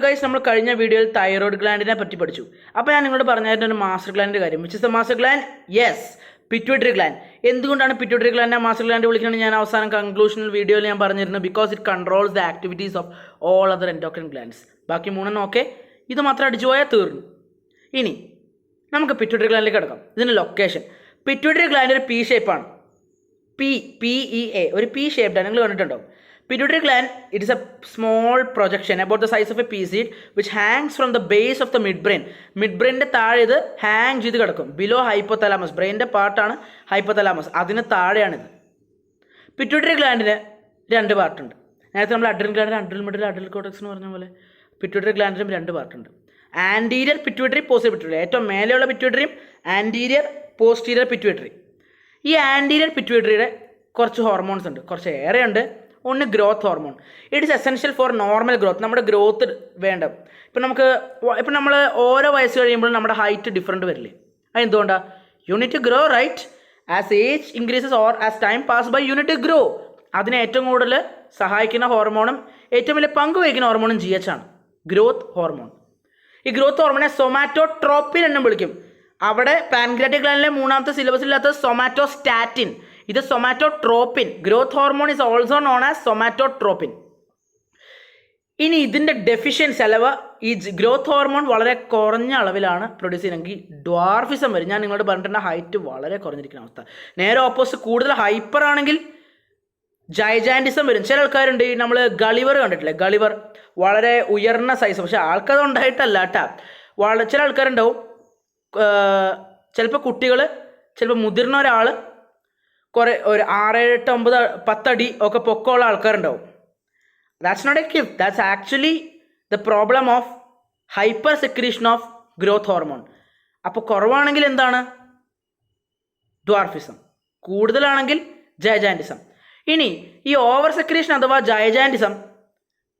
Guys, നമ്മൾ കഴിഞ്ഞ വീഡിയോയിൽ തൈറോയ്ഡ് ഗ്ലാൻഡിനെ പറ്റി പഠിച്ചു. അപ്പോൾ ഞാൻ നിങ്ങളോട് പറഞ്ഞായിരുന്നു ഒരു മാസ്റ്റർ ഗ്ലാൻഡിൻ്റെ കാര്യം. Which is the master gland? Yes, pituitary gland. എന്തുകൊണ്ടാണ് പിറ്റ്യൂട്ടറി ഗ്ലാൻഡിനെ മാസ്റ്റർ ഗ്ലാൻഡ് വിളിക്കുന്നത്? ഞാൻ അവസാനം കൺക്ലൂഷണൽ വീഡിയോയിൽ ഞാൻ പറഞ്ഞിരുന്നു. Because it controls the activities of all other endocrine glands. ബാക്കി മൂന്നെണ്ണം ഓക്കെ, ഇത് മാത്രം അടിച്ചു പോയാൽ തീർന്നു. ഇനി നമുക്ക് പിറ്റ്യൂട്ടറി ഗ്ലാൻഡിലേക്ക് കിടക്കാം. ഇതിൻ്റെ ലൊക്കേഷൻ, പിറ്റ്യൂട്ടറി ഗ്ലാൻഡ് ഒരു പി ഷേപ്പാണ്. PEA, ഒരു പി ഷേപ്ഡാണ്. നിങ്ങൾ കണ്ടിട്ടുണ്ടോ? Pituitary gland, it is a small projection about the size of a pea seed which hangs from the base of the midbrain. Midbrain താഴെ ഇത് ഹാങ് ചെയ്ത് കിടക്കും. ബിലോ ഹൈപ്പോതലാമസ്, ബ്രെയിൻ്റെ പാർട്ടാണ് ഹൈപ്പോതലാമസ്, അതിന് താഴെയാണിത്. പിറ്റ്യൂട്ടറി ഗ്ലാൻഡിന് രണ്ട് പാർട്ടുണ്ട്. നേരത്തെ നമ്മൾ അഡ്രിനൽ ഗ്ലാൻഡിന് അഡ്രിനൽ മിഡിൽ അഡ്രിനൽ കോർട്ടെക്സ് എന്ന് പറഞ്ഞ പോലെ പിറ്റ്യൂട്ടറി ഗ്ലാൻഡിനും രണ്ട് പാർട്ടുണ്ട്. Anterior pituitary, posterior pituitary. ഏറ്റവും മേലെയുള്ള പിറ്റ്യൂട്ടറിയും ആൻറ്റീരിയർ പോസ്റ്റീരിയർ പിറ്റ്യൂട്ടറി. ഈ ആൻറ്റീരിയർ പിറ്റ്യൂട്ടറിയുടെ കുറച്ച് ഹോർമോൺസ് ഉണ്ട്, കുറച്ച് ഏറെ ഉണ്ട്. ഒന്ന് growth hormone. It is essential for normal growth, നമ്മുടെ ഗ്രോത്ത് വേണ്ട. ഇപ്പം നമ്മൾ ഓരോ വയസ്സ് കഴിയുമ്പോഴും നമ്മുടെ ഹൈറ്റ് ഡിഫറെൻറ്റ് വരില്ലേ? അത് എന്തുകൊണ്ടാണ്? Unit to grow, right? As age increases or as time pass by unit to grow. അതിനെ ഏറ്റവും കൂടുതൽ സഹായിക്കുന്ന ഹോർമോണും ഏറ്റവും വലിയ പങ്ക് വഹിക്കുന്ന ഹോർമോണും GH ആണ്, ഗ്രോത്ത് ഹോർമോൺ. ഈ ഗ്രോത്ത് ഹോർമോണെ സൊമാറ്റോട്രോപ്പിൻ എന്നും വിളിക്കും. അവിടെ പാൻക്രിയാറ്റിക് ഗ്ലാൻഡിലെ മൂന്നാമത്തെ സിലബസില്ലാത്ത സൊമാറ്റോസ്റ്റാറ്റിൻ, ഇത് somatotropin. Growth hormone is also known as somatotropin. ഇനി ഇതിൻ്റെ ഡെഫിഷ്യൻസി അഥവാ ഈ ഗ്രോത്ത് ഹോർമോൺ വളരെ കുറഞ്ഞ അളവിലാണ് പ്രൊഡ്യൂസ് ചെയ്യുന്നതെങ്കിൽ ഡ്വാർഫിസം വരും. ഞാൻ നിങ്ങളോട് പറഞ്ഞിട്ടുണ്ട് ഹൈറ്റ് വളരെ കുറഞ്ഞിരിക്കുന്ന അവസ്ഥ. നേരെ ഓപ്പോസിറ്റ് കൂടുതൽ ഹൈപ്പർ ആണെങ്കിൽ ജൈജാൻറ്റിസം വരും. ചില ആൾക്കാരുണ്ട്, നമ്മൾ ഗളിവർ കണ്ടിട്ടില്ലേ? ഗളിവർ വളരെ ഉയർന്ന സൈസ്, പക്ഷെ ആൾക്കത് ഉണ്ടായിട്ടല്ല കേട്ടാ. ചില ആൾക്കാരുണ്ടാവും, ചിലപ്പോൾ കുട്ടികൾ, ചിലപ്പോൾ മുതിർന്ന ഒരാൾ കുറേ ഒരു 6, 8, 9, 10 അടി ഒക്കെ പൊക്കമുള്ള ആൾക്കാരുണ്ടാവും. That's not a gift, that's actually the problem of hyper secretion of growth hormone. അപ്പോൾ കുറവാണെങ്കിൽ എന്താണ്? ഡ്വാർഫിസം. കൂടുതലാണെങ്കിൽ ജൈജാൻറ്റിസം. ഇനി ഈ ഓവർ സെക്രീഷൻ അഥവാ ജൈജാൻറ്റിസം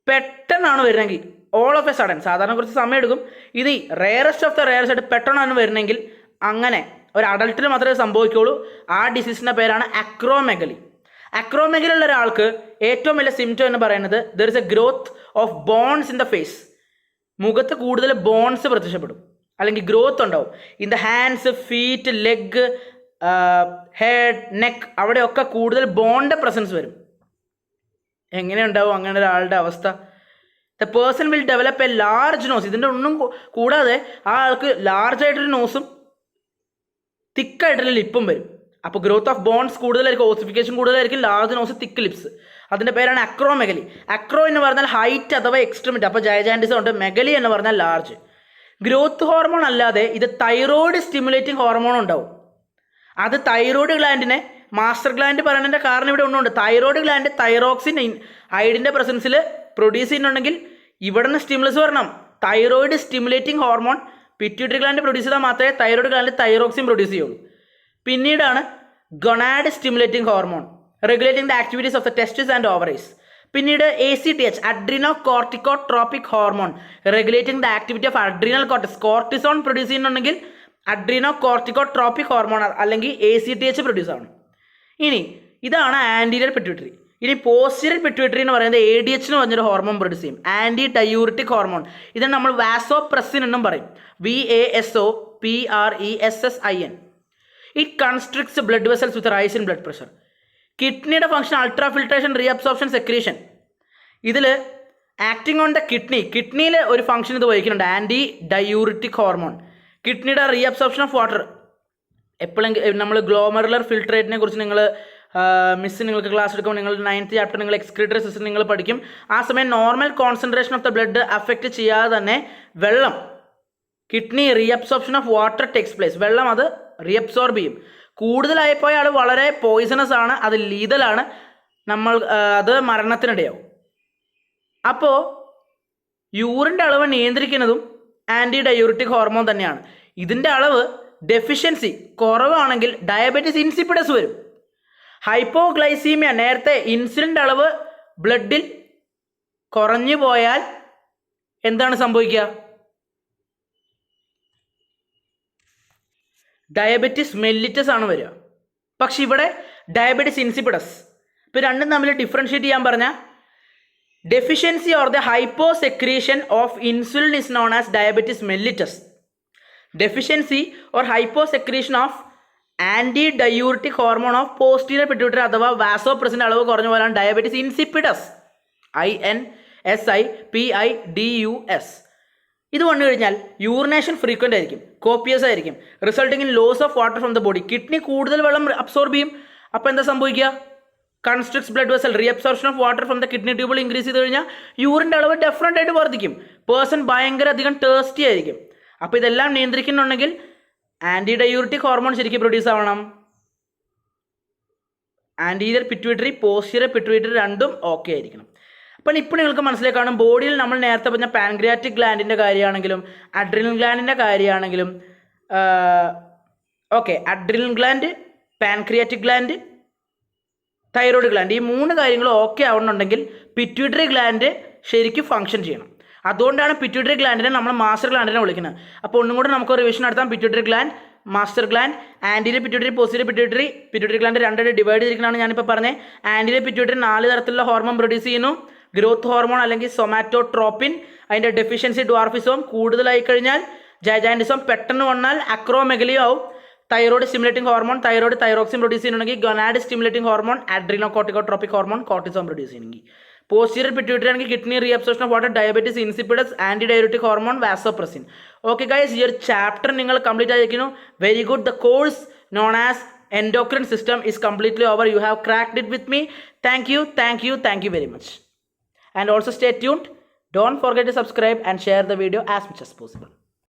പെട്ടെന്നാണ് വരുന്നെങ്കിൽ, ഓൾ ഓഫ് എ സഡൻ, സാധാരണ കുറച്ച് സമയം എടുക്കും. ഇത് റെയറസ്റ്റ് ഓഫ് ദ റെയറസ്റ്റ് ആയിട്ട് പെട്ടെന്നാണ് വരുന്നെങ്കിൽ, അങ്ങനെ ഒരു അഡൾട്ടിന് മാത്രമേ സംഭവിക്കുകയുള്ളൂ. ആ ഡിസീസിൻ്റെ പേരാണ് അക്രോമെഗലി. അക്രോമെഗലി ഉള്ള ഒരാൾക്ക് ഏറ്റവും വലിയ സിംറ്റം എന്ന് പറയുന്നത് there is a growth of bones in the face. മുഖത്ത് കൂടുതൽ ബോൺസ് പ്രത്യക്ഷപ്പെടും, അല്ലെങ്കിൽ ഗ്രോത്ത് ഉണ്ടാവും. In the hands, feet, leg, head, neck, അവിടെയൊക്കെ കൂടുതൽ ബോണിൻ്റെ പ്രസൻസ് വരും. എങ്ങനെയുണ്ടാവും അങ്ങനെ ഒരാളുടെ അവസ്ഥ? The person will develop a large nose. ഇതിൻ്റെ ഒന്നും കൂടാതെ ആ ആൾക്ക് ലാർജായിട്ടൊരു നോസും തിക്കായിട്ടുള്ള ലിപ്പും വരും. അപ്പോൾ ഗ്രോത്ത് ഓഫ് ബോൺസ് കൂടുതലായിരിക്കും, ഓസിഫിക്കേഷൻ കൂടുതലായിരിക്കും, ലാർജ് നോസ്, തിക്ക് ലിപ്സ്. അതിൻ്റെ പേരാണ് അക്രോമെഗലി. അക്രോ എന്ന് പറഞ്ഞാൽ ഹൈറ്റ് അഥവാ എക്സ്ട്രീമിറ്റി, അപ്പോൾ ജൈജാൻറ്റിസം ഉണ്ട്. മെഗലി എന്ന് പറഞ്ഞാൽ ലാർജ്. ഗ്രോത്ത് ഹോർമോൺ അല്ലാതെ ഇത് തൈറോയ്ഡ് സ്റ്റിമുലേറ്റിംഗ് ഹോർമോൺ ഉണ്ടാവും. അത് തൈറോയ്ഡ് ഗ്ലാൻഡിനെ മാസ്റ്റർ ഗ്ലാൻഡ് പറയുന്നതിൻ്റെ കാരണം ഇവിടെ ഒന്നുണ്ട്. തൈറോയ്ഡ് ഗ്ലാൻഡ് തൈറോക്സിൻ അയഡിൻ്റെ പ്രസൻസിൽ പ്രൊഡ്യൂസ് ചെയ്യുന്നുണ്ടെങ്കിൽ ഇവിടെ നിന്ന് സ്റ്റിമുലസ് വരണം. Thyroid stimulating hormone pituitary gland produce ചെയ്താൽ മാത്രമേ തൈറോയ്ഡ് ഗ്ലാൻഡിൽ തൈറോക്സിൻ പ്രൊഡ്യൂസ് ചെയ്യുള്ളൂ. പിന്നീടാണ് gonad stimulating hormone, regulating the activities of the testis and ovaries. പിന്നീട് ACTH, adrenocorticotropic hormone, regulating the activity of adrenal cortex. Cortisone produce ചെയ്യുന്നുണ്ടെങ്കിൽ adrenocorticotropic hormone അല്ലെങ്കിൽ ACTH produce ആവണം. ഇനി ഇതാണ് anterior pituitary. ഇനി posterior pituitary എന്ന് പറയുന്നത് ADH എന്ന് പറഞ്ഞൊരു ഹോർമോൺ പ്രൊഡ്യൂസ് ചെയ്യും, ആൻറ്റി ഡയൂറിറ്റിക് ഹോർമോൺ. ഇതിന് നമ്മൾ വാസോപ്രസിൻ എന്നും പറയും, VASOPRESSIN. It constricts blood vessels with rise in blood pressure. കിഡ്നിയുടെ function ultrafiltration, reabsorption, secretion. ഇതിൽ ആക്ടിങ് ഓൺ ദ കിഡ്നിയിൽ ഒരു ഫംഗ്ഷൻ ഇത് വഹിക്കുന്നുണ്ട്, ആൻറ്റി ഡയൂറിറ്റിക് ഹോർമോൺ. കിഡ്നിയുടെ റീഅബ്സോർപ്ഷൻ ഓഫ് വാട്ടർ. എപ്പോഴെങ്കിലും നമ്മൾ ഗ്ലോമറുലർ ഫിൽട്രേറ്റിനെ കുറിച്ച് നിങ്ങൾക്ക് ക്ലാസ് എടുക്കുമ്പോൾ നിങ്ങൾ 9th ചാപ്റ്റർ നിങ്ങൾ എക്സ്ക്രീറ്ററി സിസ്റ്റം നിങ്ങൾ പഠിക്കും. ആ സമയം normal concentration of the blood affect ചെയ്യാതെ തന്നെ വെള്ളം, kidney reabsorption of water takes place. വെള്ളം അത് റീഅബ്സോർബ് ചെയ്യും. കൂടുതലായിപ്പോയ ആൾ വളരെ പോയിസണസ് ആണ്, അത് ലീതലാണ്, അത് മരണത്തിനിടയാവും. അപ്പോൾ യൂറിൻ്റെ അളവ് നിയന്ത്രിക്കുന്നതും ആൻറ്റി ഡയൂറിറ്റിക് ഹോർമോൺ തന്നെയാണ്. ഇതിൻ്റെ അളവ് ഡെഫിഷ്യൻസി കുറവാണെങ്കിൽ ഡയബറ്റീസ് ഇൻസിപ്പിഡസ് വരും. ഹൈപ്പോഗ്ലൈസീമിയ, നേരത്തെ ഇൻസുലിൻ്റെ അളവ് ബ്ലഡിൽ കുറഞ്ഞു പോയാൽ എന്താണ് സംഭവിക്കുക? ഡയബറ്റിസ് മെല്ലിറ്റസ് ആണ് വരിക. പക്ഷെ ഇവിടെ ഡയബറ്റിസ് ഇൻസിപ്പിഡസ്. ഇപ്പോൾ രണ്ടും തമ്മിൽ ഡിഫറൻഷ്യേറ്റ് ചെയ്യാൻ പറഞ്ഞാൽ Deficiency or the hyposecretion of insulin is known as diabetes mellitus. Deficiency or hyposecretion of anti hormone of posterior pituitary അഥവാ വാസോപ്രസിൻ്റെ അളവ് കുറഞ്ഞ പോലെയാണ് ഡയബറ്റീസ് ഇൻസിപ്പിഡസ്, INSIPIDUS. ഇത് വന്നു കഴിഞ്ഞാൽ യൂറിനേഷൻ ഫ്രീക്വൻ്റ് ആയിരിക്കും, കോപ്പിയസ് ആയിരിക്കും, resulting in loss of water from the body. Kidney കൂടുതൽ വെള്ളം അബ്സോർബ് ചെയ്യും. അപ്പോൾ എന്താ സംഭവിക്കുക? Constricts blood vessel, reabsorption of water from the kidney tubule increase ചെയ്ത് കഴിഞ്ഞാൽ യൂറിൻ്റെ അളവ് ഡെഫിനറ്റ് ആയിട്ട് വർദ്ധിക്കും. പേഴ്സൺ ഭയങ്കര അധികം ടേസ്റ്റി ആയിരിക്കും. അപ്പോൾ ഇതെല്ലാം നിയന്ത്രിക്കുന്നുണ്ടെങ്കിൽ ആൻറ്റി ഹോർമോൺ ശരിക്കും പ്രൊഡ്യൂസ് ആവണം. ആൻറ്റീരിയർ പിറ്റ്യൂട്ടറി, പോസ്റ്റീരിയർ പിറ്റ്യൂട്ടറി രണ്ടും ഓക്കെ ആയിരിക്കണം. അപ്പം ഇപ്പോൾ നിങ്ങൾക്ക് മനസ്സിലായി കാണും, ബോഡിയിൽ നമ്മൾ നേരത്തെ പറഞ്ഞ പാൻക്രിയാറ്റിക് ഗ്ലാൻഡിൻ്റെ കാര്യമാണെങ്കിലും അഡ്രിനൽ ഗ്ലാൻഡിൻ്റെ കാര്യമാണെങ്കിലും adrenal gland, pancreatic gland, thyroid gland, ഈ 3 കാര്യങ്ങളും ഓക്കെ ആവണമെന്നുണ്ടെങ്കിൽ പിറ്റ്യൂട്ടറി ഗ്ലാൻഡ് ശരിക്കും ഫംഗ്ഷൻ ചെയ്യണം. അതുകൊണ്ടാണ് പിറ്റ്യൂട്ടറി ഗ്ലാൻഡിനെ നമ്മൾ മാസ്റ്റർ ഗ്ലാൻഡിനെ വിളിക്കുന്നത്. അപ്പോൾ ഒന്നും കൂടെ നമുക്ക് റിവിഷൻ നടത്താം. Pituitary gland, master gland, anterior pituitary, posterior pituitary. Pituitary gland 2 divide ചെയ്തിരിക്കുന്നതാണ് ഞാനിപ്പോൾ പറഞ്ഞത്. ആൻറ്റീരിയർ പിറ്റ്യൂട്ടറി 4 തരത്തിലുള്ള ഹോർമോൺ പ്രൊഡ്യൂസ് ചെയ്യുന്നു. ഗ്രോത്ത് ഹോർമോൺ അല്ലെങ്കിൽ സൊമാറ്റോട്രോപ്പിൻ, അതിൻ്റെ ഡെഫിഷ്യൻസി ഡ്വാർഫിസം കൂടുതലായി കഴിഞ്ഞാൽ ജൈജാൻറ്റിസം, പെട്ടെന്ന് വന്നാൽ അക്രോമെഗലിയോ ആവും. Thyroid stimulating hormone, thyroid thyroxine produce ചെയ്യുന്നുണ്ടെങ്കിൽ gonad stimulating hormone, adrenocorticotropic hormone, cortisone produce ചെയ്യുന്നെങ്കിൽ. പോസ്റ്റീരിയർ പിറ്റ്യൂട്ടറി ആണെങ്കിൽ kidney reabsorption of water, diabetes insipidus, anti hormone, vasopressin. Okay guys, ഈ ഒരു ചാപ്റ്റർ നിങ്ങൾ കംപ്ലീറ്റ് ആയിരിക്കുന്നു. Very good. The course known as endocrine system is completely over. You have cracked it with me. Thank you very much. And also stay tuned. Don't forget to subscribe and share the video as much as possible.